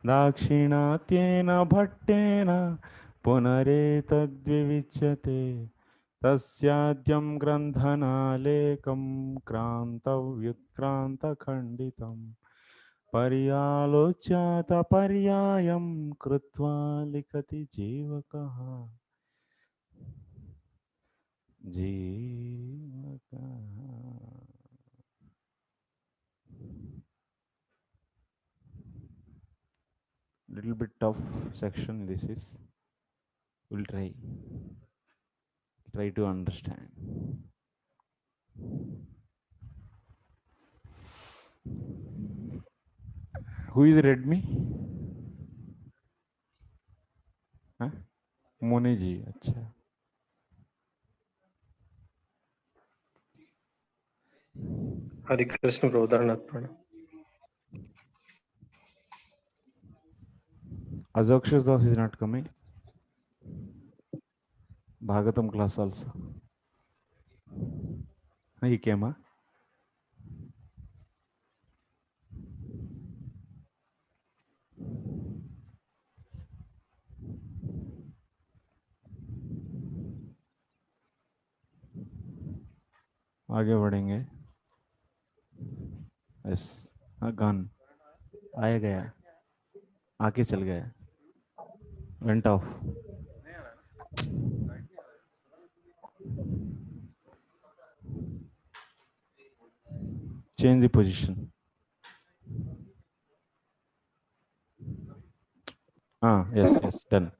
दाक्षिणात्येन भट्टेन पुनरेतद्विविच्यते तस्याद्यं ग्रन्थनालेकं क्रान्तव्युत्क्रान्तखण्डितं पर्यालोच्यत पर्यायं कृत्वा लिखति जीवकः जीवकः. Little bit tough section this is. We'll try to understand. Who is read me? Huh? Moni ji. अच्छा. Hare Krishna Pradharnath. Azokshas Das is not coming. Bhagavatam class also. He came, huh? आगे बढ़ेंगे. Yes. हाँ gun आया गया आके चल गया. Went off. Change the position. Ah, yes, yes, done.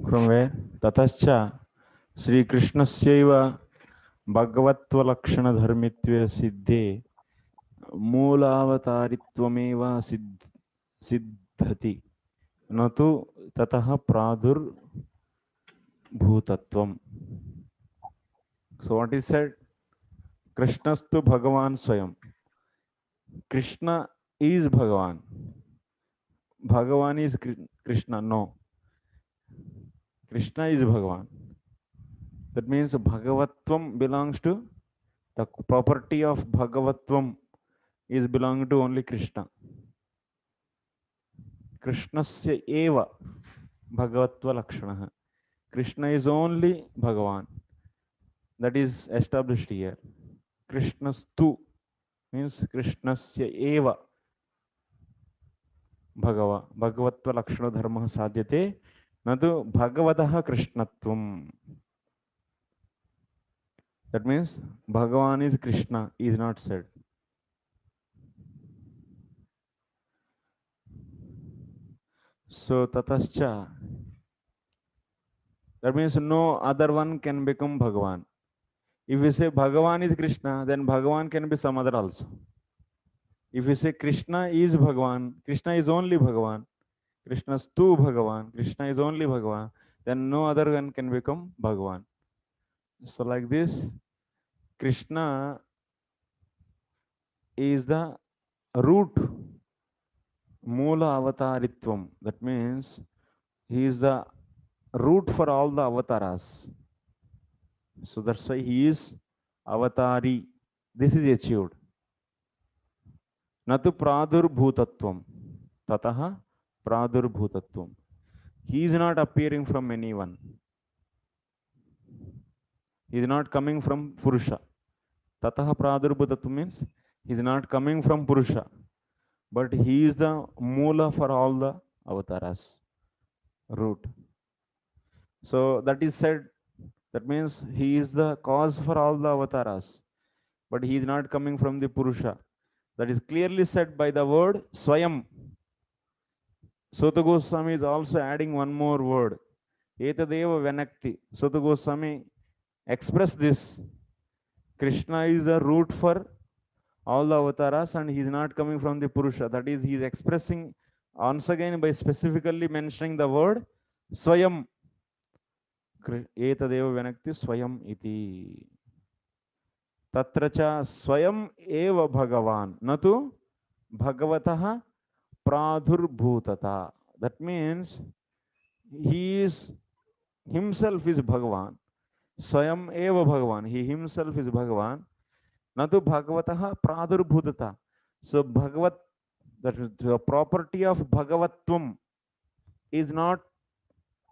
From where? Tatascha Sri Krishnasya Bhagavatva Dharmitve Siddhe Moolavatarittvameva Siddhati Natu Tataha Pradur Bhutatvam. So what is said? Krishnastu Bhagavan Swayam. Krishna is Bhagavan. Bhagavan is Krishna. No. Krishna is Bhagavan. That means Bhagavatvam belongs to the property of Bhagavatvam is belonging to only Krishna. Krishnasya eva Bhagavatva Lakshanaha. Krishna is only Bhagavan. That is established here. Krishnastu means Krishnasya eva Bhagavatva Lakshana Dharma Sadhyate Nadu Bhagavataha Krishnatvam. That means Bhagavan is Krishna is not said. So Tatascha, that means no other one can become Bhagavan. If we say Bhagavan is Krishna, then Bhagavan can be some other also. If we say Krishna is Bhagavan, Krishna is only Bhagavan, Krishna is tu Bhagavan, Krishna is only Bhagavan, then no other one can become Bhagavan. So like this, Krishna is the root, Moola Avataritvam. That means he is the root for all the avatars. So that's why he is Avatari. This is achieved. Natu Pradur Bhutatvam. Tataha Pradur Bhutatvam. He is not appearing from anyone. He is not coming from Purusha. Tataha Pradur Bhutatvam means he is not coming from Purusha. But he is the Moola for all the avatars. Root. So that is said. That means he is the cause for all the avatars. But he is not coming from the Purusha. That is clearly said by the word Swayam. Sota Goswami is also adding one more word. Etadeva Venakti. Sota Goswami expressed this. Krishna is the root for all the avatars and he is not coming from the Purusha. That is, he is expressing once again by specifically mentioning the word Swayam. Etadeva Venakti Swayam iti. Tatracha Swayam eva Bhagavan. Natu Bhagavataha Pradurbhutata. That means he is himself is Bhagavan. Swayam eva Bhagavan. He himself is Bhagavan. Natu Bhagavatah pradurbhutata. So Bhagavat, that is the property of Bhagavatvam, is not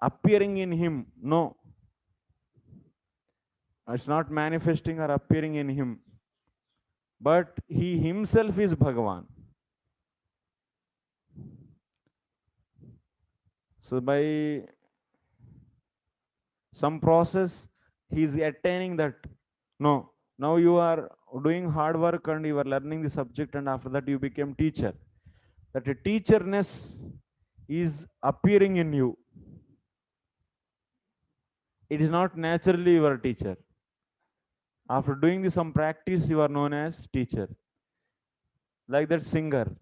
appearing in him. No, it's not manifesting or appearing in him. But he himself is Bhagavan. So by some process, he is attaining that. No, now you are doing hard work and you are learning the subject, and after that you became teacher. That a teacherness is appearing in you. It is not naturally your teacher. After doing some practice, you are known as teacher. Like that singer.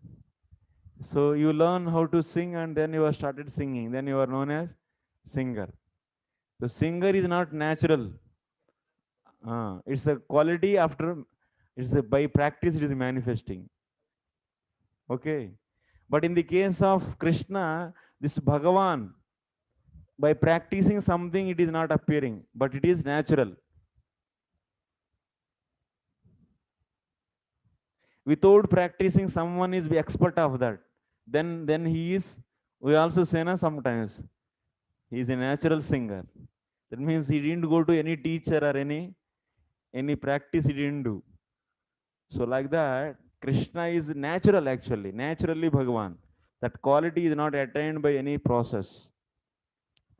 So you learn how to sing and then you have started singing. Then you are known as singer. The singer is not natural. It's a quality after, by practice it is manifesting. Okay. But in the case of Krishna, this Bhagavan, by practicing something, it is not appearing, but it is natural. Without practicing, someone is the expert of that. Then he is, we also say na sometimes, he is a natural singer. That means he didn't go to any teacher or any practice he didn't do. So like that, Krishna is natural actually, naturally Bhagavan. That quality is not attained by any process.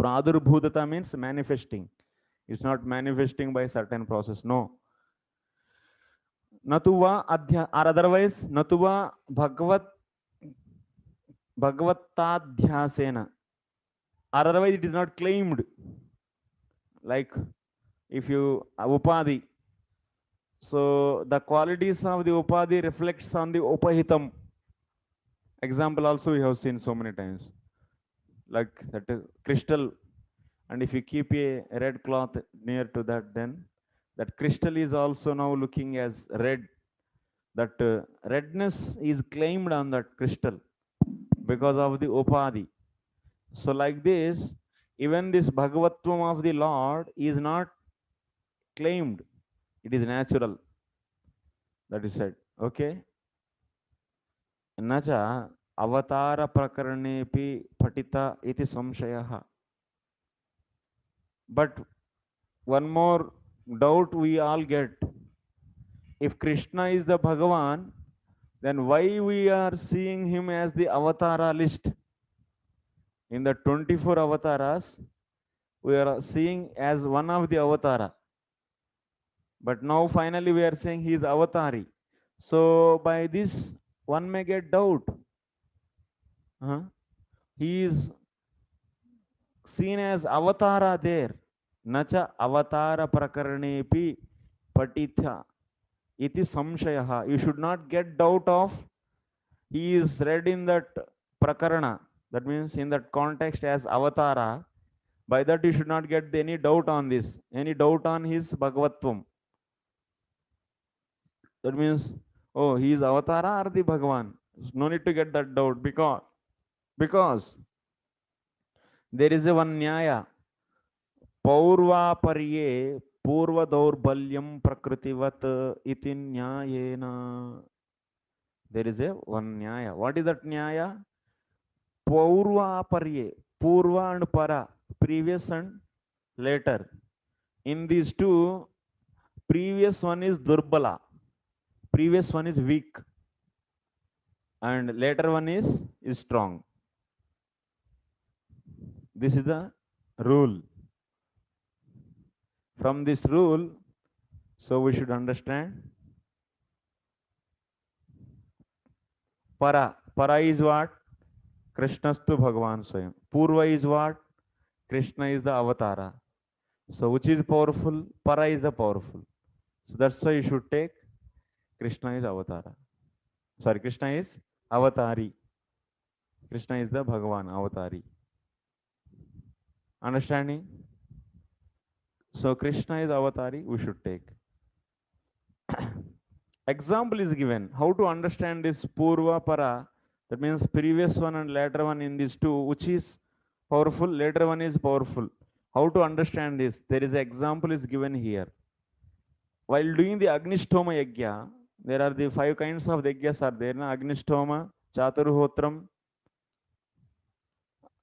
Pradurbhutata means manifesting. It's not manifesting by certain process. No. Natuva adhya, or otherwise, Natuva Bhagavatadhyasena. Or otherwise, it is not claimed. Like if you Upadhi. So the qualities of the Upadhi reflects on the Upahitam. Example also we have seen so many times. Like that crystal, and if you keep a red cloth near to that, then that crystal is also now looking as red. That redness is claimed on that crystal because of the Upadhi. So like this, even this Bhagavatvam of the Lord is not claimed. It is natural. That is said. Okay. Nacha avatara prakaranepi patita iti samshayah. But one more doubt we all get. If Krishna is the Bhagavan, then why we are seeing him as the avatara list? In the 24 avatars, we are seeing as one of the avatara. But now finally we are saying he is avatari. So by this one may get doubt. He is seen as avatara there. Nacha avatara prakaranepi patitha iti samshayah. You should not get doubt of he is read in that prakarana. That means in that context as avatara. By that you should not get any doubt on this, any doubt on his Bhagavatvam. That means, oh, he is avatara or the Bhagavan. No need to get that doubt because there is a one nyaya. Paurvaparye purva daurbalyam prakritivat iti nyayena. There is a one nyaya. What is that nyaya? Paurvaparye. Purva and para. Previous and later. In these two, previous one is durbala. Previous one is weak. And later one is strong. This is the rule. From this rule, so we should understand. Para. Para is what? Krishnastu Bhagavan Swayam. Purva is what? Krishna is the avatara. So which is powerful? Para is the powerful. So that's why you should take Krishna is avatara. Sorry, Krishna is avatari. Krishna is the Bhagavan, avatari. Understanding? So Krishna is avatari, we should take. Example is given. How to understand this Purva Para? That means previous one and later one in these two, which is powerful, later one is powerful. How to understand this? There is an example is given here. While doing the Agnishtoma Yajna, there are the 5 kinds of yajnas are there. Na? Agnishtoma, Chaturhotram,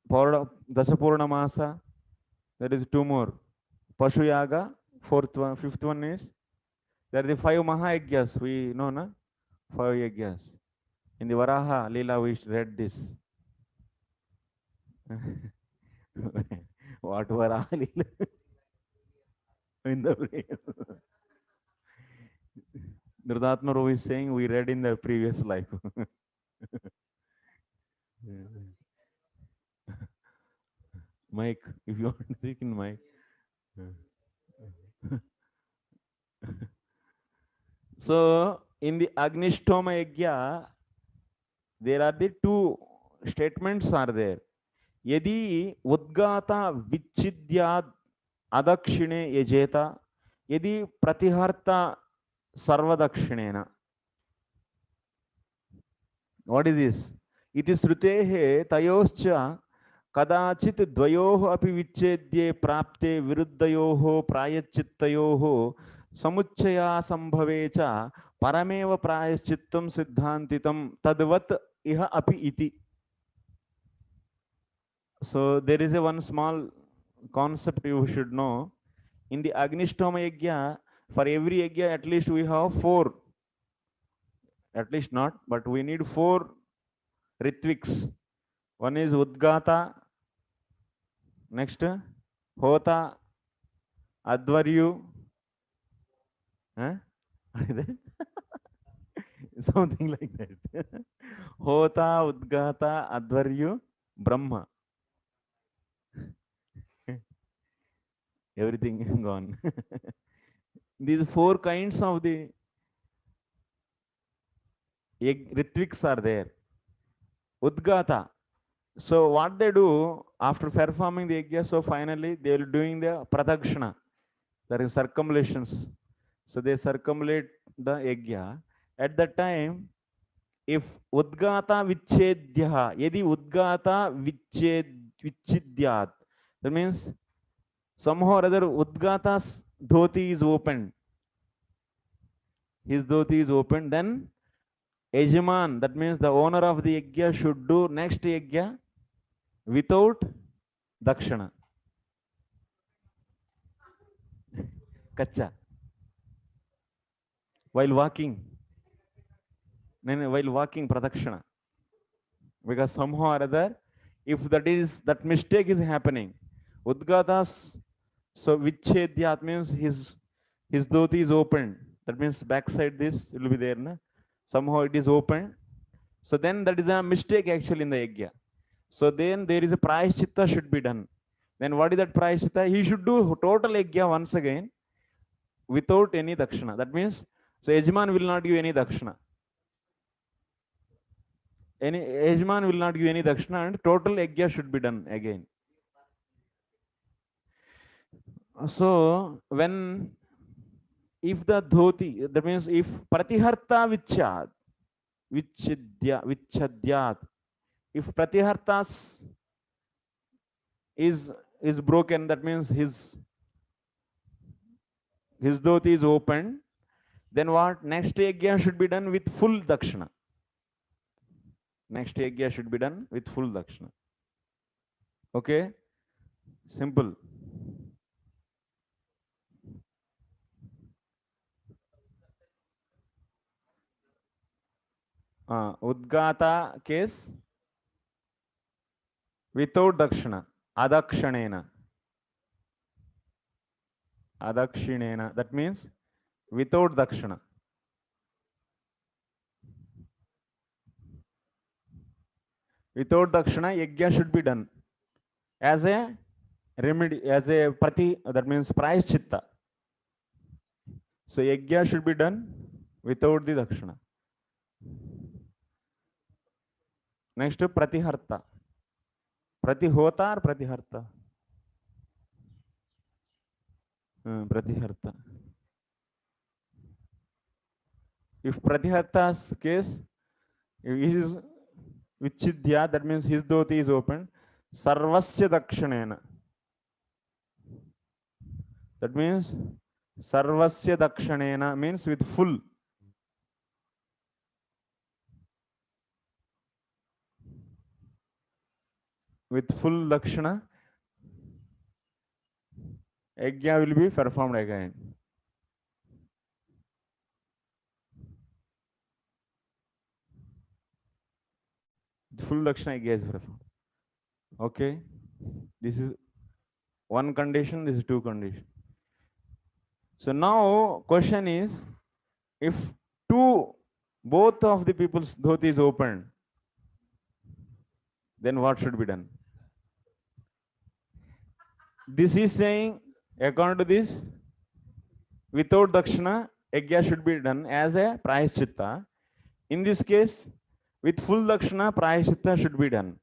Dasapurna Masa. There is 2 more. Pashu Yaga, 4th one, 5th one is. There are the 5 Mahayajnas. We know, na? 5 yajnas. In the Varaha Leela, we read this. What Varaha Leela? In the Nirdatma Rao is saying we read in the previous life. Mike, if you want to speak in mic. So, in the Agnishtoma Yajna, there are the 2 statements are there. Yadi Udgata Vichidyad Adakshine Yajeta, Yadi Pratiharta Sarvadakshinena. What is this? Iti Srutehe Tayoscha कदाचित् द्वयोः अपि विच्छेद्ये प्राप्ते विरुद्धयोः प्रायश्चित्तयोः समुच्चया संभवे च परमेव प्रायश्चित्तं सिद्धान्तितं तद्वत् इह अपि इति. So there is a one small concept you should know. In the Agnishtoma Yajna, for every Yajna at least we have 4, at least not, but we need 4 Ritviks. One is Udgata, next Hota, Advaryu, something like that. Hota, Udgata, Advaryu, Brahma. Everything gone. These 4 kinds of the Ritviks are there. Udgata. So what they do after performing the yajna, so finally they will doing the pradakshina. There is circumambulations. So they circumambulate the yajna. At that time, if Udgata Vichedyaha, yadi Udgata Vichidyat, that means somehow or other Udgata's dhoti is open. His dhoti is open, then Ejaman, that means the owner of the yajna should do next yajna without dakshana. Kacha. While walking. While walking pradakshana. Because somehow or other, if that mistake is happening, Udgatas, so Vichedhyat means his dhoti is open. That means backside this it will be there. Na? Somehow it is open. So then that is a mistake actually in the yajna. So then there is a prayaschitta should be done. Then what is that prayaschitta? He should do total yajna once again without any dakshana. That means, so Yajman will not give any dakshana. Any Yajman will not give any dakshana and total yajna should be done again. So when, if the dhoti, that means if pratiharta vichadyat, if pratihartas is broken, that means his dhoti is open, then what? Next yajna should be done with full dakshana. Next yajna should be done with full dakshana. Okay? Simple. Udgata case without dakshana. Adakshanena. Adakshinena. That means without dakshana. Without dakshana, yajna should be done as a remedy, as a prati, that means prayaschitta. So yajna should be done without the dakshana. Next, pratiharta. Pratihota or pratiharta? Pratiharta. If pratiharta's case, Vichidya, that means his dhoti is open. Sarvasya dakshanena. That means sarvasya dakshanena means with full. With full dakshana, yajna will be performed again. Full dakshana yajna is performed. Okay, this is one condition. This is two condition. So now question is, if both of the people's dhoti is opened, then what should be done? This is saying, according to this, without dakshana, yajna should be done as a prayaschitta. In this case, with full dakshana, prayaschitta should be done.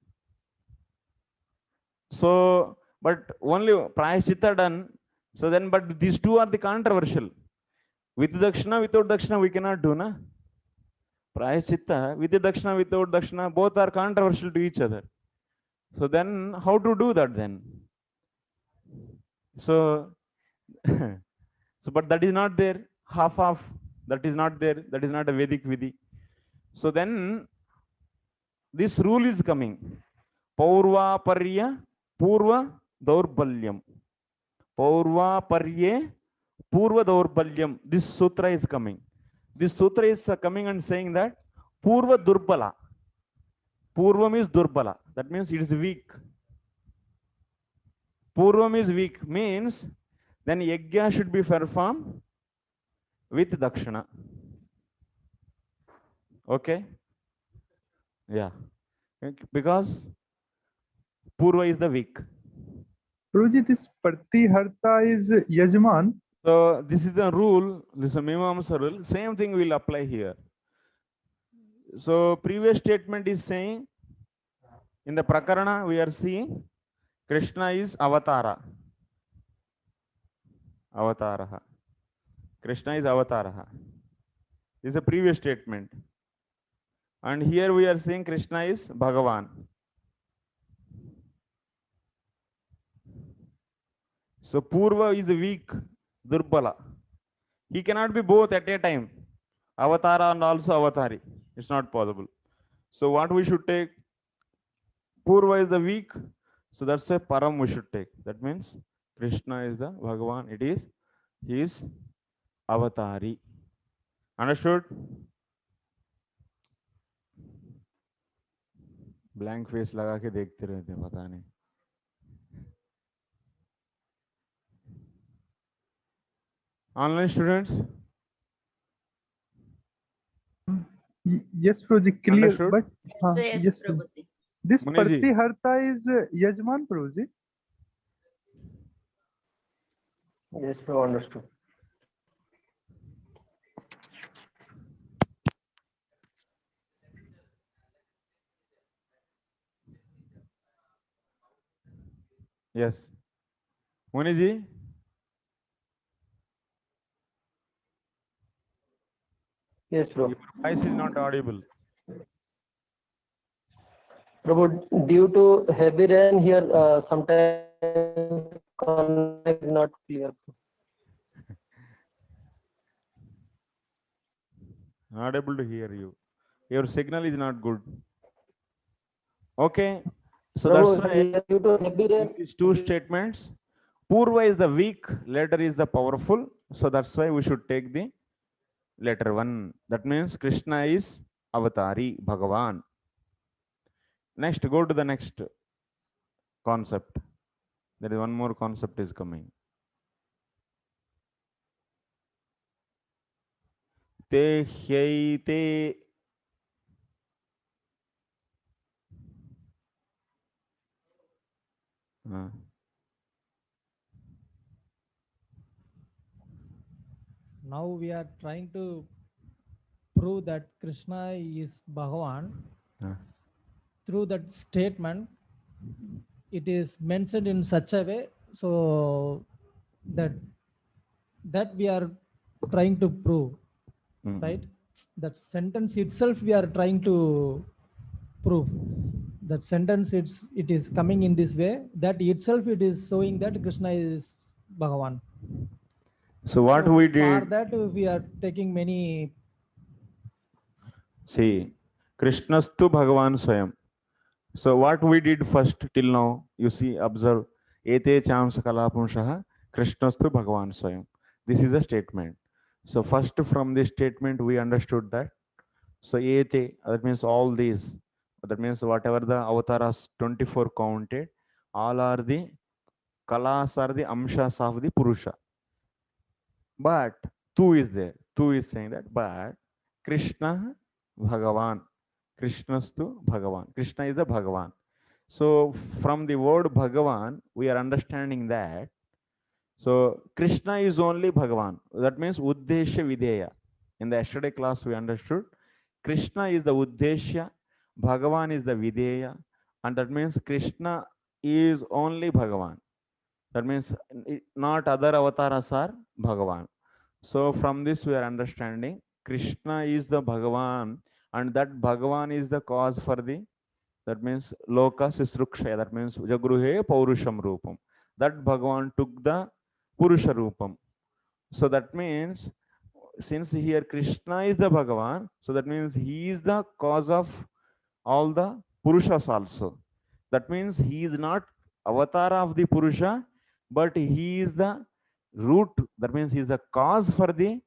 So, but only prayaschitta done. So then, but these two are the controversial. With dakshana, without dakshana, we cannot do, na? Prayaschitta, with the dakshana, without dakshana, both are controversial to each other. So then, how to do that then? So, so but that is not there. Half, that is not there. That is not a Vedic vidhi. So then, this rule is coming. Paurva parya purva daurbalyam. Paurva parye purva daurbalyam. This sutra is coming. This sutra is coming and saying that purva durbala. Purvam is durbala. That means it is weak. Purvam is weak means then yajna should be performed with dakshana. Okay? Yeah. Because purva is the weak. Guruji, this Pratiharta is Yajman. So this is the rule, this is a Mimamsa rule. Same thing will apply here. So previous statement is saying, in the Prakarana we are seeing Krishna is Avatara. Avataraha. Krishna is Avataraha. This is a previous statement. And here we are saying Krishna is Bhagavan. So Purva is weak, Durbala. He cannot be both at a time. Avatara and also Avatari. It's not possible. So what we should take? Purva is the weak. So that's a Param we should take. That means Krishna is the Bhagavan. It is, he is Avatari. Understood? Blank face लगा के देखते रहते पता नहीं. Online students? Yes, Prabhuji, clear. Understood? But Yes, Prabhuji. this Muniji. Pratiharta is Yajman, Prabhuji. Yes, bro, understood. Yes. Muniji? Yes, bro. Your voice is not audible. Prabhu, due to heavy rain here, sometimes connect is not clear. Not able to hear you. Your signal is not good. Okay. So Prabhu, that's why here due to heavy rain, these two statements. Purva is the weak, later is the powerful. So that's why we should take the letter 1. That means Krishna is Avatari, Bhagavan. Next, go to the next concept. There is one more concept is coming. Te hyai te. Now we are trying to prove that Krishna is Bhagavan. Through that statement, it is mentioned in such a way so that we are trying to prove, right? That sentence itself we are trying to proof. That sentence, it is coming in this way, that itself it is showing that Krishna is Bhagavan. So what So we for did, that we are taking many. see, Krishnastu Bhagavan Swayam. So what we did first till now, you see, observe, ete chamsa kalapumshaha Krishnastu Bhagavan Swayam. This is a statement. So first from this statement we understood that. So ete, that means all these, that means whatever the avatars 24 counted, all are the kalas are the amshas of the Purusha. But two is there. Two is saying that, but Krishna Bhagavan. Krishnastu Bhagavan. Krishna is the Bhagavan. So from the word Bhagavan, we are understanding that. So Krishna is only Bhagavan. That means Uddeshya Videya. In the yesterday class, we understood Krishna is the Uddeshya, Bhagavan is the Videya, and that means Krishna is only Bhagavan. That means not other avatars are Bhagavan. So from this we are understanding Krishna is the Bhagavan, and that Bhagavan is the cause for the, that means Loka Sisrukshaya, that means Jagruhe Paurusham Rupam. That Bhagavan took the Purusha Rupam. So that means since here Krishna is the Bhagavan, so that means he is the cause of all the Purushas also. That means he is not avatar of the Purusha, but he is the root. That means he is the cause for the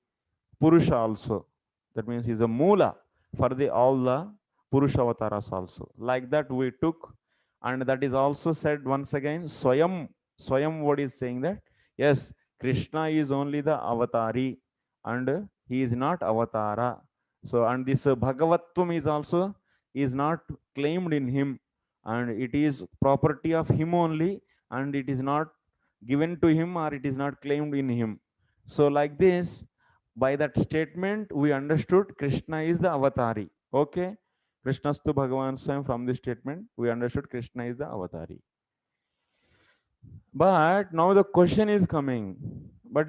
Purusha also. That means he is a Mula for the all the Purusha avatars also. Like that we took, and that is also said once again, Swayam. Swayam word is saying that, yes, Krishna is only the avatari and he is not avatara. So, and this Bhagavatvam is also is not claimed in him, and it is property of him only, and it is not given to him or it is not claimed in him. So like this, by that statement we understood Krishna is the avatari. Okay, Krishnastu Bhagavan Swayam. From this statement we understood Krishna is the avatari. But now the question is coming, but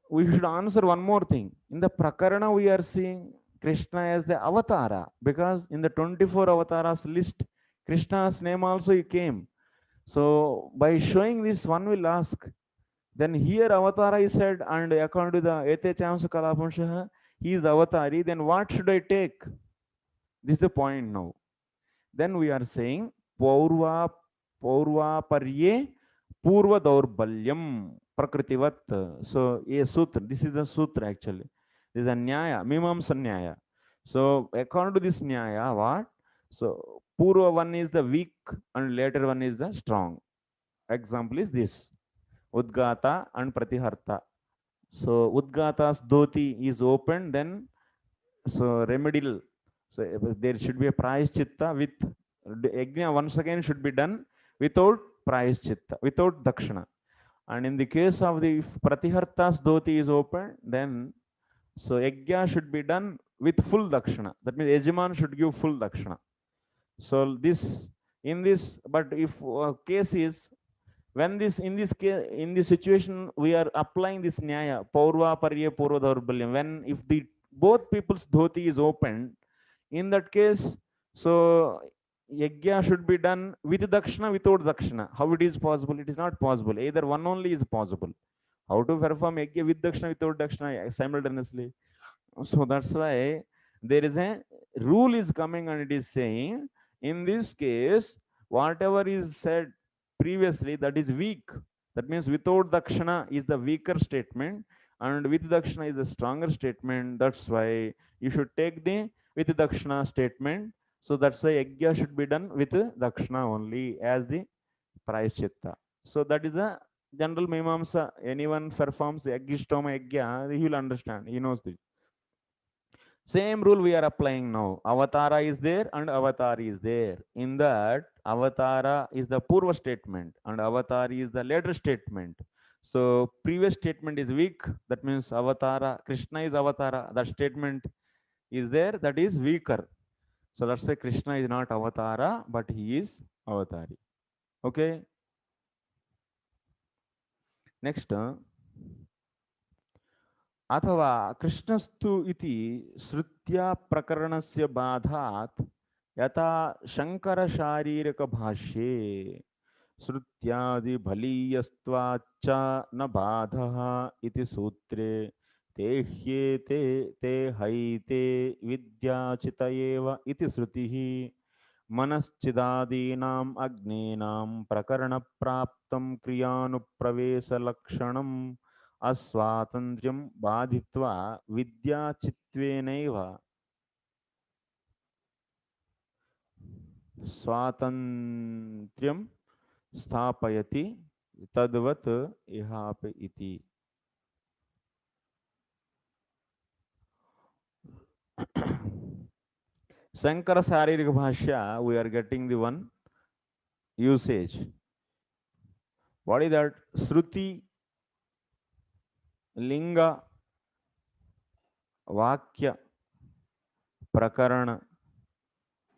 we should answer one more thing. In the Prakarana we are seeing Krishna as the avatara, because in the 24 avatars list Krishna's name also came. So by showing this, one will ask, then here avatara is said, and according to the ete chamsa kalapamshaha, he is avatari, then what should I take? This is the point now. Then we are saying Paurva parye Purva Daurbalyam Prakritivat. So a sutra, this is a sutra actually. This is a Nyaya, Mimamsa Nyaya. So according to this Nyaya, what? So Purva one is the weak and later one is the strong. Example is this, Udgata and Pratiharta. So Udgata's dhoti is open, then so remedial. So there should be a price chitta with yajna once again should be done without price chitta, without dakshana. And in the case of the if Pratiharta's dhoti is open, then so yajna should be done with full dakshana. That means Yajman should give full dakshana. So this in this, but if case is when this in this case in this situation we are applying this nyaya Paurva parye Purva Daurbalyam, when if the both people's dhoti is opened, in that case, so yajna should be done with dakshana, without dakshana. How it is possible? It is not possible. Either one only is possible. How to perform yajna with dakshana, without dakshana simultaneously? So that's why there is a rule is coming, and it is saying in this case whatever is said previously, that is weak. That means without dakshana is the weaker statement, and with dakshana is the stronger statement. That's why you should take the with dakshana statement. So that's why yajna should be done with dakshana only as the price chitta. So that is a general mimamsa. Anyone performs the yajnashtoma yajna, he will understand. He knows this. Same rule we are applying now. Avatara is there and avatari is there. In that, avatara is the purva statement and avatari is the later statement. So previous statement is weak. That means avatara, Krishna is avatara. That statement is there. That is weaker. So let's say Krishna is not avatara, but he is avatari. Okay. Next. अथवा कृष्णस्तु इति श्रुत्या प्रकरणस्य बाधात् यथा शंकर शारीरिक भाष्ये श्रुत्यादि बलीयस्त्वाच्च न बाधः इति सूत्रे ते ह्येते ते हैते विद्याचित एव इति श्रुतिः मनश्चिदादीनाम् अग्नीनां प्रकरणप्राप्तं क्रियानुप्रवेशलक्षणम् अस्वातन्त्र्यं बाधित्वा विद्याचित्वेनैव स्वातन्त्र्यं स्थापयति तद्वत् इहापि इति. Shankara Sharirika Bhashya, we are getting the one usage. What is that? Shruti, Linga, Vakya, Prakarana,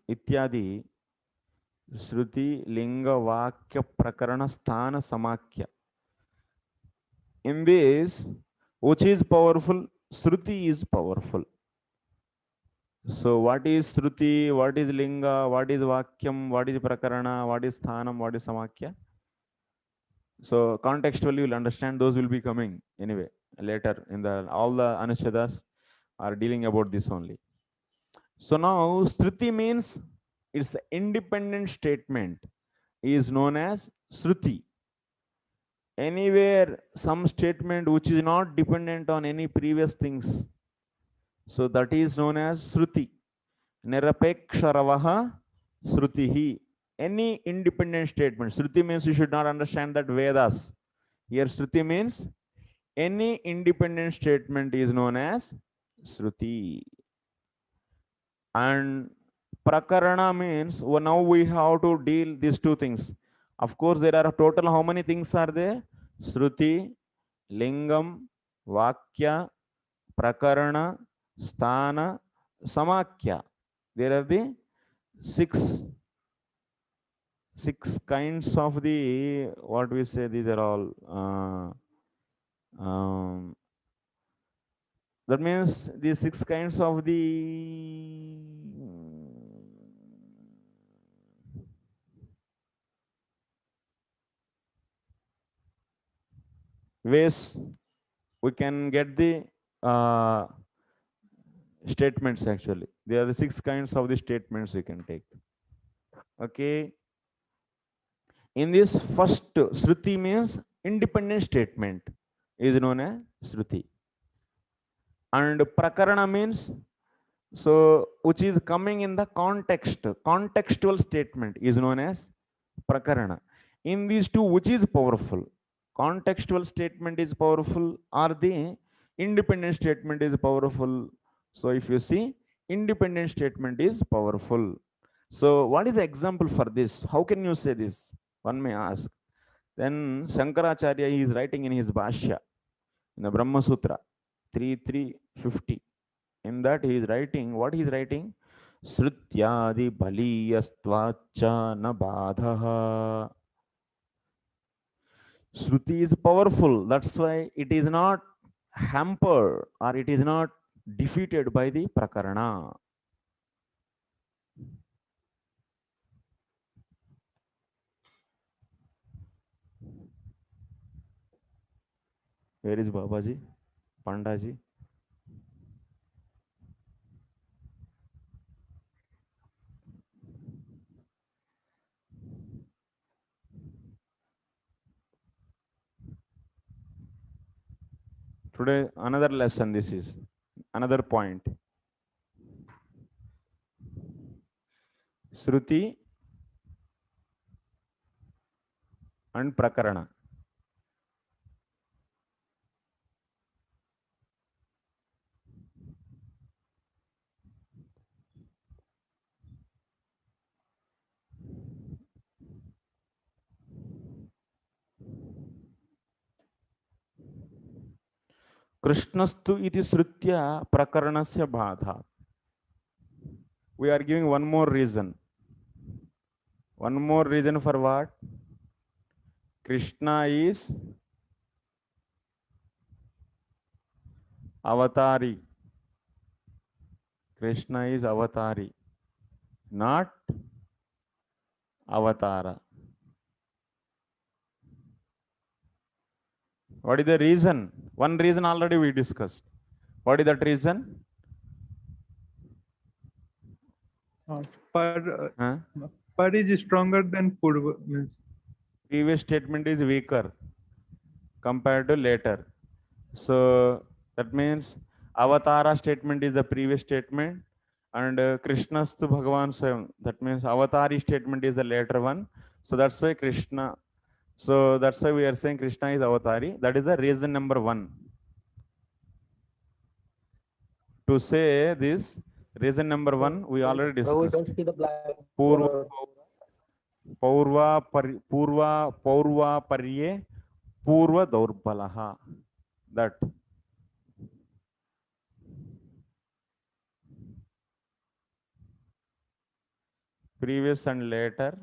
इत्यादि. Shruti, Linga, Vakya, Prakarana, Sthana, Samakya. In this, which is powerful? Shruti is powerful. So what is Shruti, what is Linga, what is Vakyam, what is Prakarana, what is Sthanam, what is Samakya? So contextually you'll understand, those will be coming anyway later in the, all the Anushyadas are dealing about this only. So now Shruti means it's an independent statement is known as Shruti. Anywhere some statement which is not dependent on any previous things, so that is known as Shruti. Nirapeksharavaha Shrutihi. Any independent statement. Shruti means you should not understand that Vedas. Here Shruti means any independent statement is known as Shruti. And Prakarana means, well, now we have to deal these two things. Of course, there are total how many things are there? Shruti, Lingam, Vakya, Prakarana, Sthana, Samakya. There are the six kinds of the, what we say, these are all that means these six kinds of the ways we can get the statements. Actually, there are the six kinds of the statements we can take. Okay. In this first, Shruti means independent statement is known as Shruti. And Prakarana means, so which is coming in the context, contextual statement is known as Prakarana. In these two, which is powerful? Contextual statement is powerful or the independent statement is powerful? So if you see, independent statement is powerful. So what is the example for this? How can you say this? One may ask. Then Shankaracharya, he is writing in his Bhashya, in the Brahma Sutra 3.3.50. In that he is writing, what he is writing? Shrutyadi baliyastvacha na badhaha. Shruti is powerful. That's why it is not hampered or it is not defeated by the prakarana. Where is Babaji? Pandaji? Today, another lesson, this is another point. Shruti and Prakarana. Krishnastu iti srutya prakaranasya badha. We are giving one more reason. One more reason for what? Krishna is avatari. Krishna is avatari. not avatara. What is the reason? One reason already we discussed. What is that reason? Par Huh? par is stronger than purva means. Previous statement is weaker compared to later. So that means avatara statement is the previous statement, and Krishnastu Bhagavan Swayam. That means avatari statement is the later one. So that's why Krishna. So that's why we are saying Krishna is avatari. That is the reason number one. To say this, reason number one, we already Prabhu, we discussed. don't see the Purva, blackboard. Purva parye Purva Daurbalaha. That previous and later.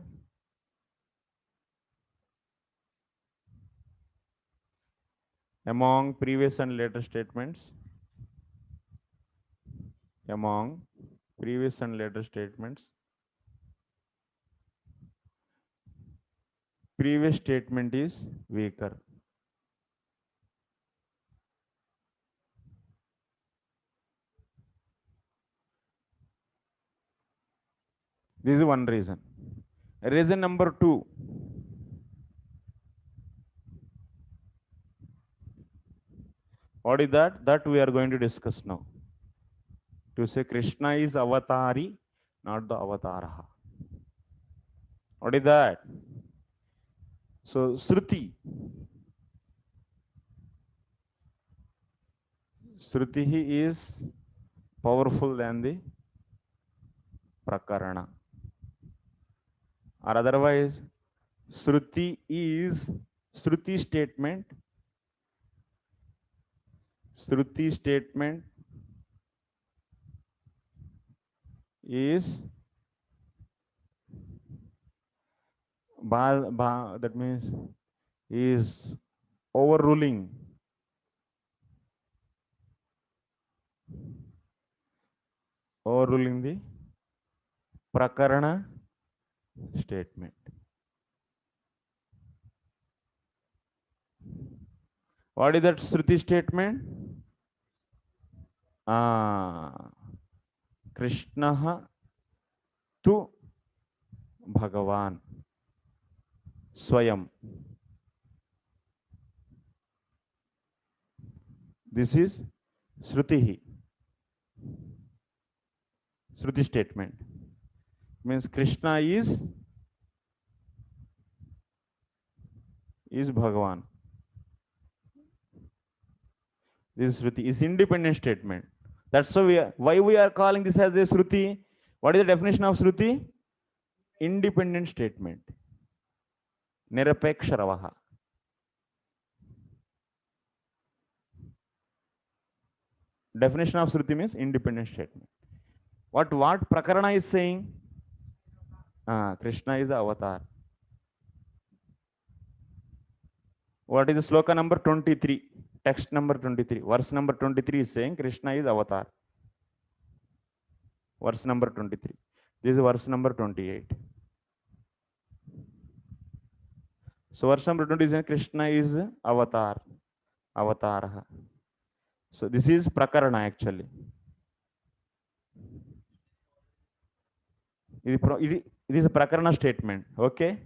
Among previous and later statements. Among previous and later statements. Previous statement is weaker. This is one reason. Reason number two. What is that? That we are going to discuss now. To say Krishna is avatari, not the avataraha. What is that? So Shruti. Shruti is powerful than the Prakarana. Or otherwise, Shruti is Shruti statement. Shruti statement is that means is overruling the Prakarana statement. What is that Shruti statement? Krishna tu Bhagavan Swayam. This is Shruti. Shruti statement means Krishna is Bhagavan. This Shruti is independent statement. That's why we are calling this as a Shruti. What is the definition of Shruti? Independent statement. Nirapeksharavaha. Definition of Shruti means independent statement. What Prakarana is saying? Krishna is the avatar. What is the sloka number 23? Text number 23. Verse number 23 is saying Krishna is avatar. Verse number 23. This is verse number 28. So verse number 20 is saying Krishna is avatar. Avataraha. So this is Prakarana actually. It is a Prakarana statement. Okay.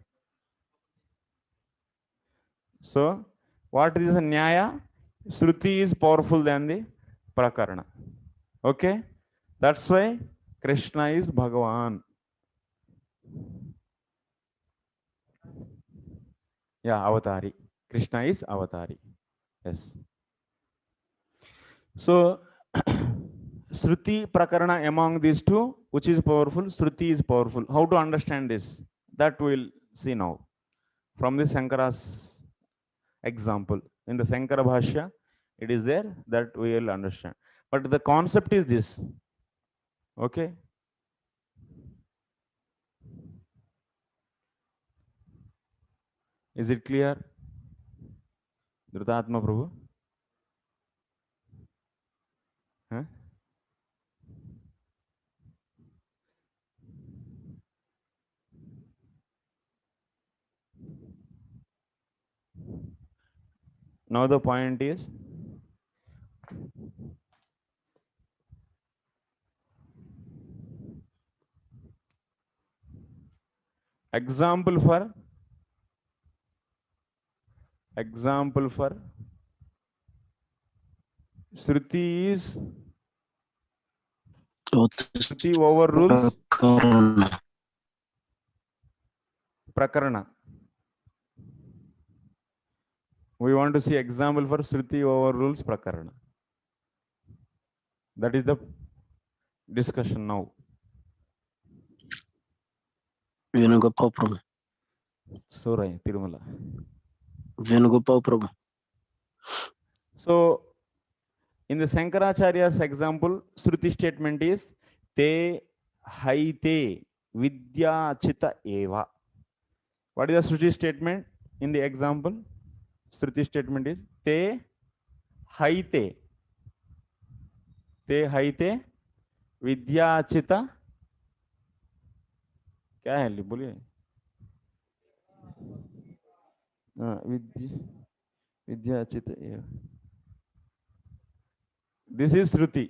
So what is a Nyaya? Shruti is powerful than the Prakarana. Okay. That's why Krishna is Bhagavan. Yeah, avatari. Krishna is avatari. Yes. So Shruti Prakarana among these two, which is powerful? Shruti is powerful. How to understand this? That we'll see now. From the Shankara's example. In the Shankara Bhashya, it is there that we will understand. But the concept is this. Okay. Is it clear? Dhrutatma Prabhu? Huh? Now the point is, example for Shruti is Shruti overrules Prakarana. We want to see example for Shruti overrules Prakarana. That is the discussion now. Venugopal Prabhu. Surai Tirumala. Venugopal Prabhu. So, in the Shankaracharya's example, Shruti statement is Te haite vidya chita eva. What is the Shruti statement in the example? Shruti statement is Te haite vidya chita. क्या है बोलिए? विद्या चित एव. This is Shruti.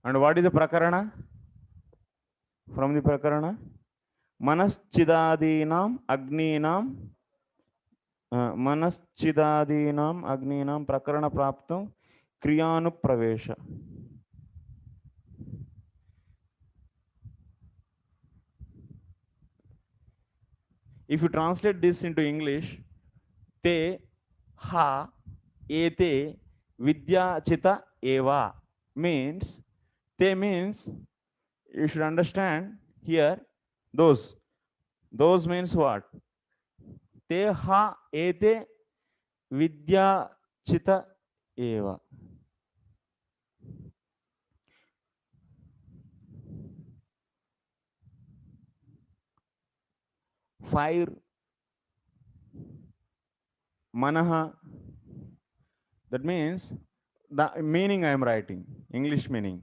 And what is the Prakarana? From the Prakarana, Manaschidadinam Agninam Prakarana Praptam Kriyanu Pravesha. If you translate this into English, Te ha ete vidya chita eva means, Te means, you should understand here, those means what? Te ha ete vidya chita eva. Fire, manaha, that means the meaning I am writing, English meaning.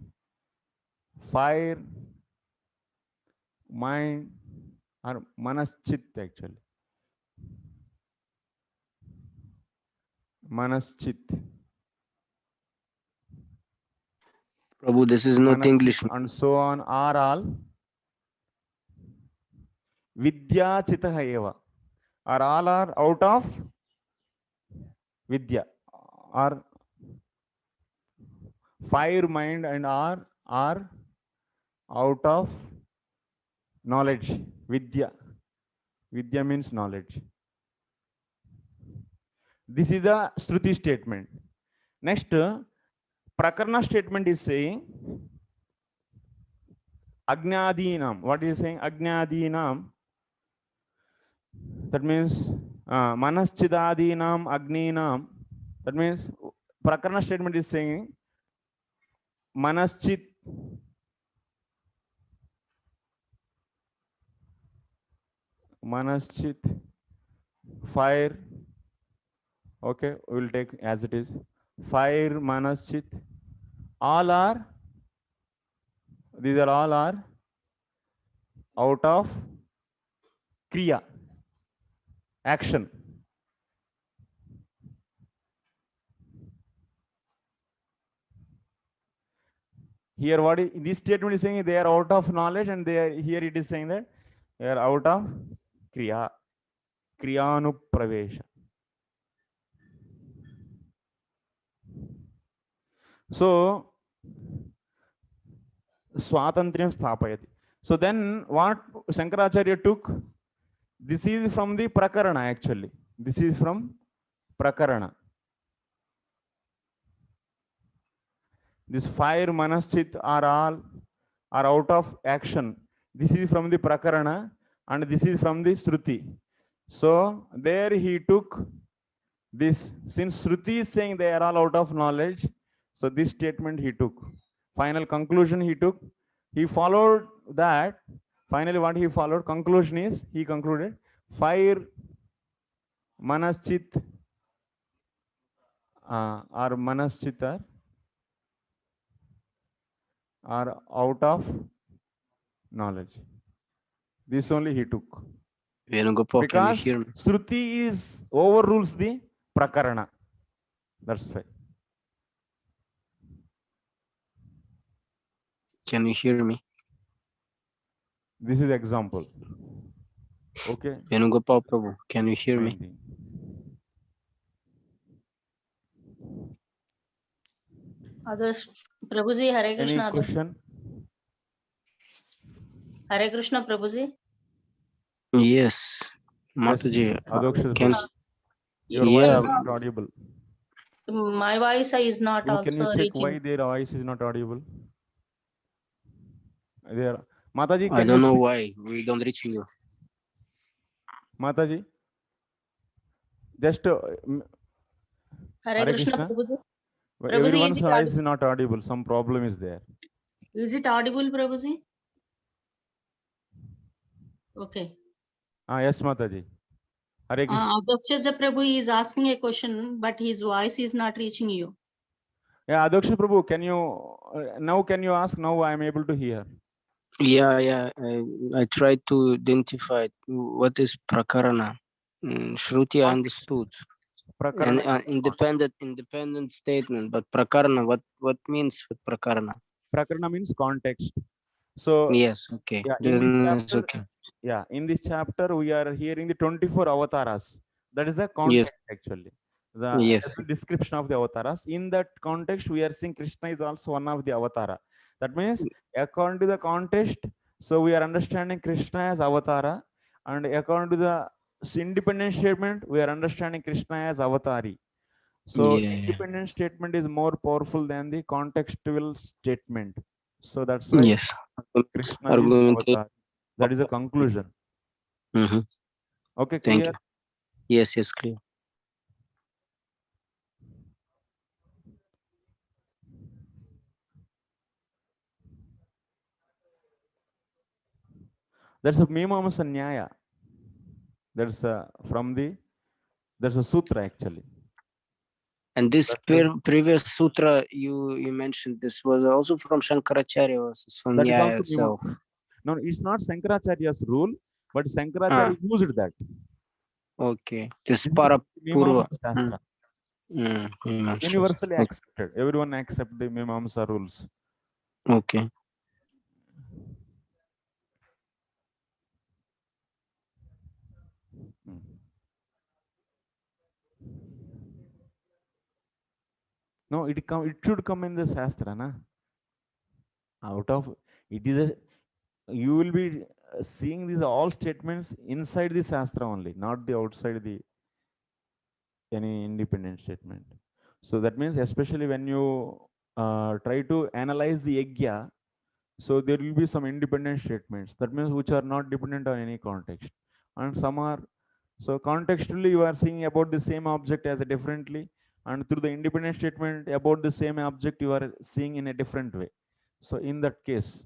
Fire, mind, or manaschit actually. Manaschit. Prabhu, this is not English. And so on are all vidya chitaha eva. Are all are out of vidya. Are fire, mind, and are out of knowledge. Vidya. Vidya means knowledge. This is the Shruti statement. Next, Prakarana statement is saying Ajnadinam. What is saying? Ajnadinam. That means Manaschidadinam Agninam. That means Prakarana statement is saying Manaschit, fire. Okay, we will take as it is. Fire, Manaschit. All are, these are all are out of Kriya, action. Here, what is this statement is saying? They are out of knowledge, and they are, here it is saying that they are out of Kriya, Kriyanupravesha. So, Swatantriyam Sthapayati. So then what Shankaracharya took? This is from the Prakarana actually. This is from Prakarana. This fire, Manaschit are all are out of action. This is from the Prakarana and this is from the Shruti. So there he took this, since Shruti is saying they are all out of knowledge, so this statement he took. Final conclusion he took. He followed that. Finally, what he followed, conclusion is, he concluded, fire, Manaschit, or Manaschitar are out of knowledge. This only he took. Venugopal, can you Because hear me? Shruti is overrules the Prakarana. That's why. Can you hear me? This is example. Okay. Venugopal Prabhu, can you hear me? Main thing. Others, Prabhuji, Hare Any Krishna. question? Hare Krishna, Prabhuji. Yes, Mataji. Adokshit Can Prabhu. Your voice yeah, is not audible. My voice is not Prabhu, can you also check reaching. why their voice is not audible? There, Mataji, I can don't you know speak? why we don't reach you. Mataji, just Hare Hare Krishna, Krishna. Prabhuji. Prabhuji, Everyone's is it voice is not audible. Some problem is there. Is it audible, Prabhuji? Okay. Yes, Mataji. Hare Krishna. Adokshaja Prabhu is asking a question, but his voice is not reaching you. Yeah, Adokshit Prabhu, can you now can you ask? Now I am able to hear. Yeah. I tried to identify what is prakarana. Shruti I understood. And Prakarana. independent statement, but prakarana, what means with prakarana? Prakarana means context. So Yes, okay. yeah, in this Then it's chapter, okay. yeah, in this chapter we are hearing the 24 avatars. That is the context actually. The Yes. description of the avatars. In that context, we are seeing Krishna is also one of the avatara. That means according to the context, so we are understanding Krishna as avatara, and according to the independent statement, we are understanding Krishna as avatari. So Yeah. independent statement is more powerful than the contextual statement. So that's why Yes. Krishna is Argumentation. avatar. That is a conclusion. Mm-hmm. Okay, Thank clear? you. Yes, clear. That's a Mimamsa Nyaya. That's there's a sutra actually. And this That's why- previous sutra you mentioned, this was also from Shankaracharya, or from that is Nyaya also itself. No, it's not Shankaracharya's rule, but Shankaracharya used that. Okay. This This is Parapurva. Mimamsa Shastra. Mimamsa. Universally Okay. accepted. Everyone accept the Mimamsa rules. Okay. Hmm. No, it should come in the Shastra, na? Out of it is you will be seeing these all statements inside the Shastra only, not the outside the any independent statement. So that means especially when you try to analyze the yagya, so there will be some independent statements. That means which are not dependent on any context, and some are. So contextually, you are seeing about the same object as a differently, and through the independent statement about the same object, you are seeing in a different way. So in that case,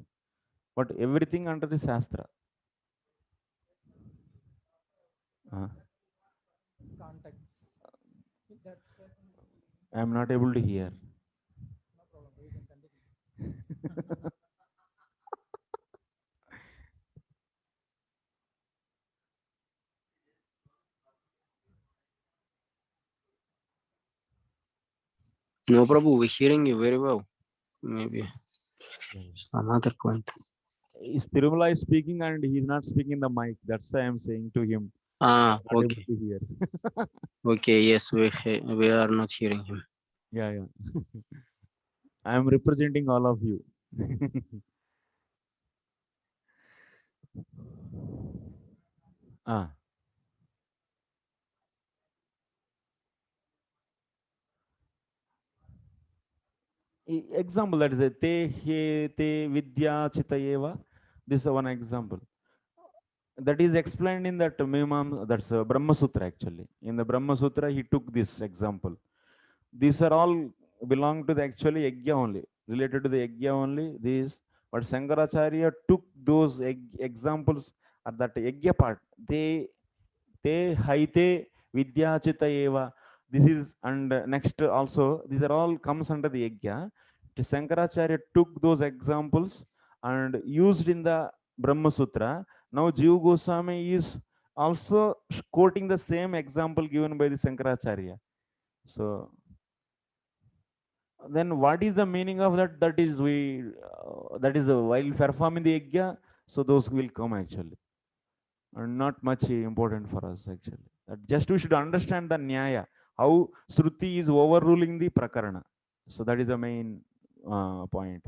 but everything under the Shastra. Context. That's I am not able to hear. no problem. We can continue. No, Prabhu, we're hearing you very well. Maybe some other point. Is Tirumala is speaking and he is not speaking in the mic. That's why I am saying to him. Not able Okay. to hear. Okay, yes, we are not hearing him. Yeah. I am representing all of you. ah. Example, that is a te he te vidya chitayeva. This is one example. That is explained in that Mimam, that's Brahma Sutra actually. In the Brahma Sutra, he took this example. These are all belong to the actually Yajna only, related to the Yajna only. These, but Shankaracharya took those examples at that Yajna part. Te haite vidyachita eva. This is, and next also, these are all comes under the Yajna. Shankaracharya took those examples and used in the Brahma Sutra. Now Jiva Goswami is also quoting the same example given by the Sankaracharya. So then what is the meaning of that? That is that is while performing the yajna, so those will come actually. And not much important for us actually. Just we should understand the nyaya, how Shruti is overruling the prakarana. So that is the main point.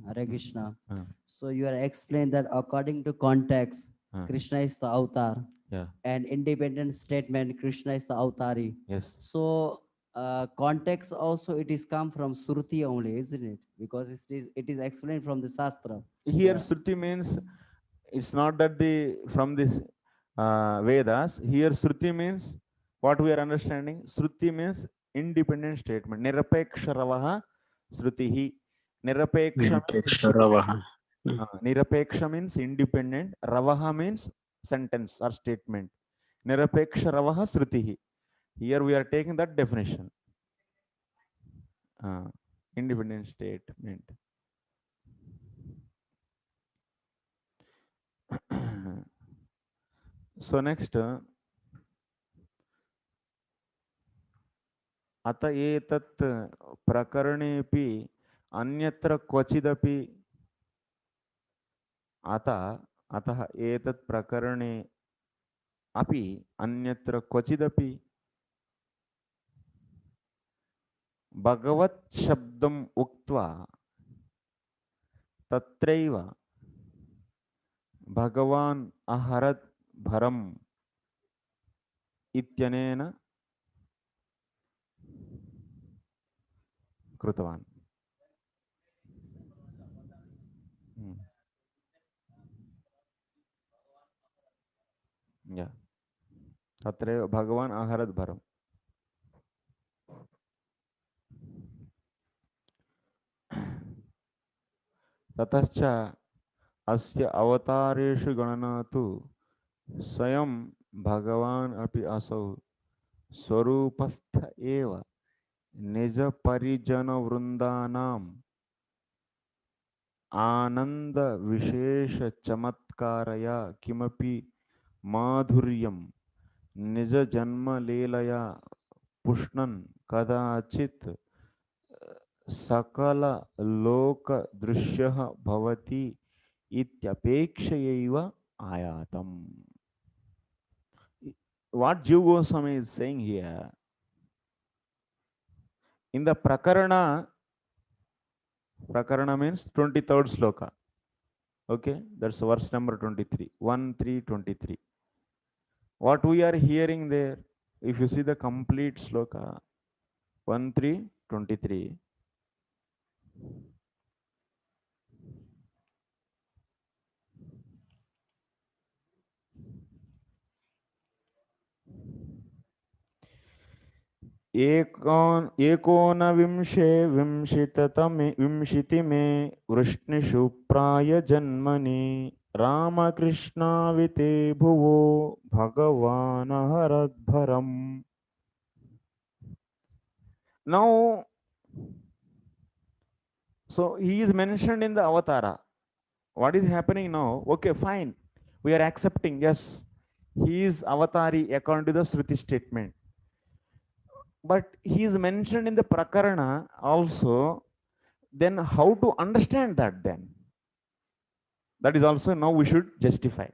Hare Krishna. Uh, So you are explained that according to context, uh, Krishna is the avatar, yeah. and independent statement, Krishna is the avatari. Yes. So context also it is come from Shruti only, isn't it? Because it is explained from the Shastra. Here Yeah. Shruti means it's not that the from this Vedas. Here Shruti means what we are understanding. Shruti means independent statement. Nirapeksharavaha Shrutihi. Nirapeksha means Sharavaha. Nirapeksha means independent. Ravaha means sentence or statement. Nirapeksha Ravaha Srutihi. Here we are taking that definition. Independent statement. So next, अत एतत् प्रकरणेपि अन्यत्र क्वचिदपि अतः एतत् प्रकरणे अपि अन्यत्र क्वचिदपि भगवत् शब्दम् उक्त्वा तत्रैव भगवान् अहरत् भरम् इत्यनेन कृतवान्. तत्रैव भगवान् अहरत् भरम्. ततश्च अस्य अवतारेषु गणना तु स्वयं भगवान् अपि असौ स्वरूपस्थ एव निज परिजन वृन्दानाम् आनंद विशेष चमत्कारया किमपि माधुर्यं निज जन्म लीलया पुष्णन् कदाचित् सकल लोक दृश्यः भवति इत्यपेक्षयैव आयातम्. What Jiva Goswami is saying here, in the prakarana means 23rd sloka. Okay, that's verse number 23, 1, 3, 23. What we are hearing there, if you see the complete sloka, 1, 3, 23. एकोनविंशे विंशितिमे वृष्णिषु प्रायजन्मनि रामकृष्णाविते भुवो भगवान् हरद्भरम्. Now, so he is mentioned in the avatara. What is happening now? Okay, fine. We are accepting, yes, he is avatari according to the Shruti statement. But he is mentioned in the prakarana also. Then how to understand that then? That is also now we should justify.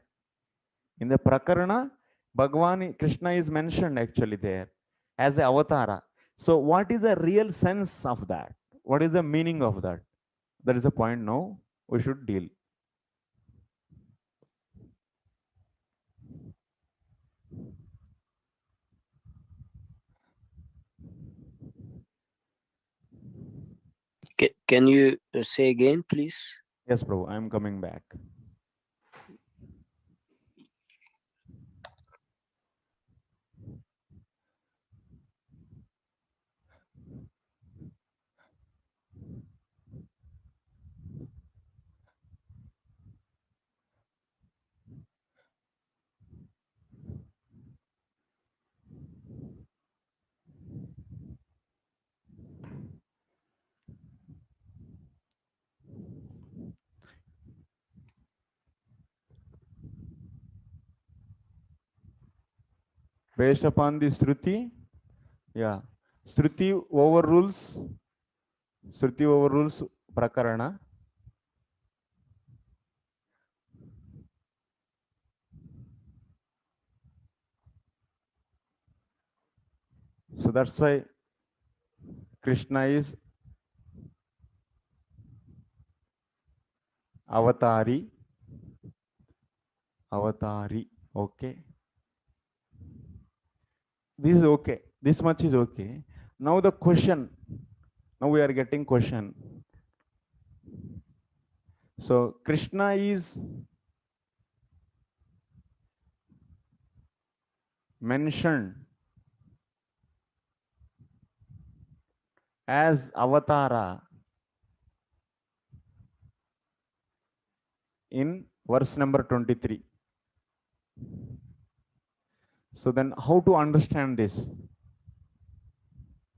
In the prakarana, Bhagavan Krishna is mentioned actually there as a avatara. So what is the real sense of that? What is the meaning of that? That is the point now we should deal. Can you say again, please? Yes, Prabhu, I am coming back. Based upon the Shruti, yeah, Shruti overrules Prakarana. So that's why Krishna is avatari. Okay. This is okay. This much is okay. Now the question. Now we are getting question. So Krishna is mentioned as avatara in verse number 23. So then how to understand this?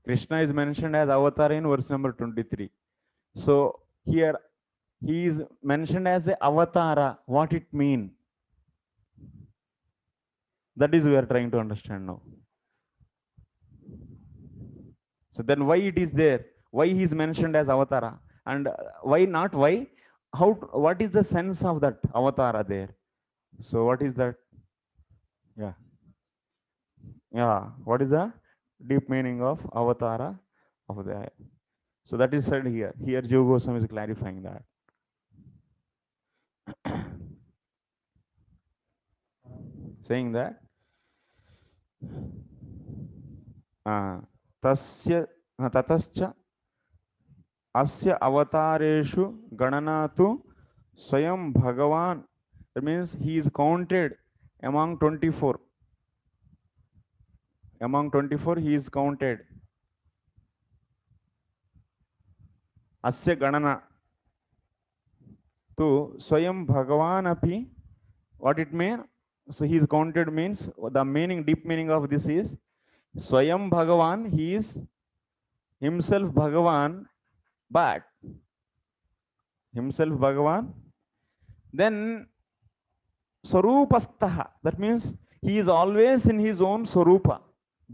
Krishna is mentioned as avatar in verse number 23. So here he is mentioned as a avatara. What it mean? That is we are trying to understand now. So then why it is there? Why he is mentioned as avatara? And why not why? How? What is the sense of that avatara there? So what is that? Yeah. Yeah. What is the deep meaning of avatara of the? So that is said here. Here Jiva Goswami is clarifying that. Saying that tasya tatascha asya avatareshu gananatu swayam bhagavan. That means he is counted among 24. Among 24 he is counted. Asya ganana to swayam bhagavan api. What it means? So he is counted means the meaning, deep meaning of this is swayam bhagavan, he is himself bhagavan, but himself bhagavan, then Swarupastaha, that means he is always in his own Swarupa,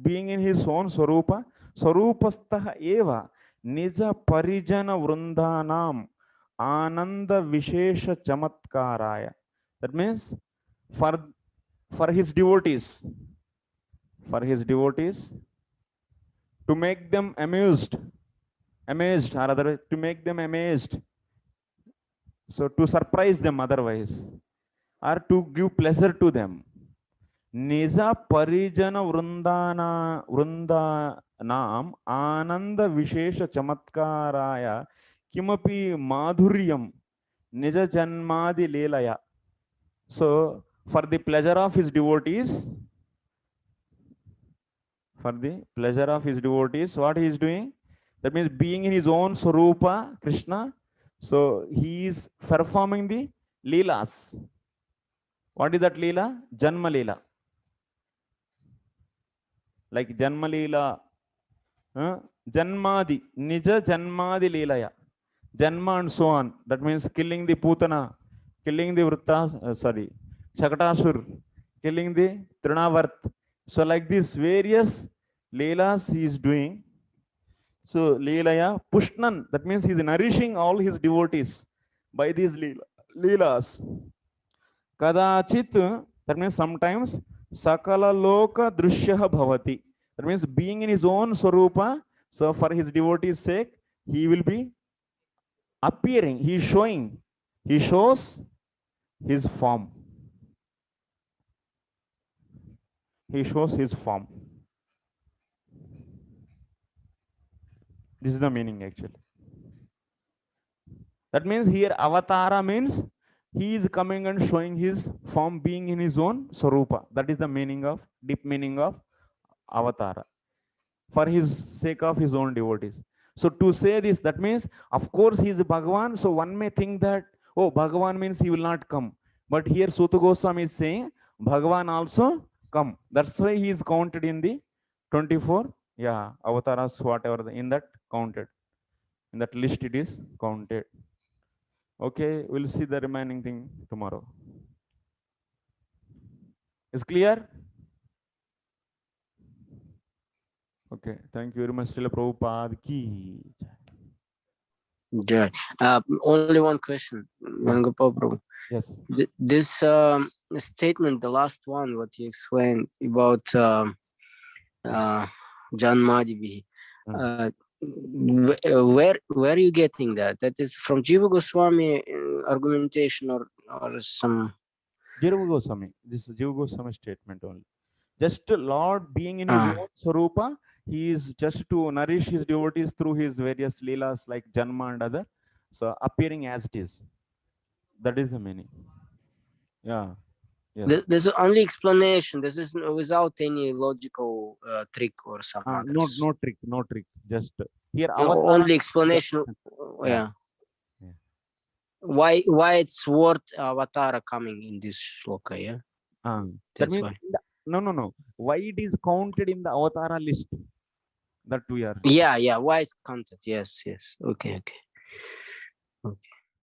being in his own Swarupa. Swarupastaha eva Nija Parijana Vrundanam Ananda Vishesha Chamatkaraya. That means for his devotees, to make them amazed, or other to make them amazed. So to surprise them otherwise, or to give pleasure to them. Nija Parijana Vrundanam Ananda Vishesha Chamatkaraya Kimapi Madhuryam Nija Janmadi Lelaya. So for the pleasure of his devotees, what he is doing? That means being in his own Swarupa, Krishna. So he is performing the Leelas. What is that Leela? Janma Leela. Like Janma Leela, Janmadi, Nija Janmadi Leelaya. Janma and so on. That means killing the Putana, killing the Shakatasur, killing the Trinavarth. So like this various Leelas he is doing. So Leelaya Pushnan, that means he is nourishing all his devotees by these Leelas. Kadachit, that means sometimes Sakala Loka Drushyaha Bhavati. That means being in his own Swarupa, so for his devotees' sake, he will be appearing, he shows his form. He shows his form. This is the meaning actually. That means here avatara means he is coming and showing his form being in his own Swarupa. That is the meaning of, deep meaning of avatara. For his sake of his own devotees. So to say this, that means of course he is Bhagavan. So one may think that, oh, Bhagavan means he will not come. But here Suta Goswami is saying Bhagavan also come. That's why he is counted in the 24 avatars, whatever in that counted. In that list it is counted. Okay, we'll see the remaining thing tomorrow. Is clear? Okay, thank you very much, Srila Prabhupada ki. Yeah. Only one question, Gopal Prabhu. Yes. This statement, the last one, what you explained about John Madhvi, where are you getting that? That is from Jiva Goswami argumentation or some? Jiva Goswami. This is Jiva Goswami statement only. Just Lord being in his own Sarupa, he is just to nourish his devotees through his various leelas like Janma and other. So appearing as it is. That is the meaning. Yeah. Yes. There's only explanation. This is without any logical trick or some others. No trick, no trick. Just here Only explanation. Yeah. Why it's word avatara coming in this shloka? Yeah. That That's means why. No. Why it is counted in the avatara list? That we are. Yeah. Why it's counted? Yes. Okay.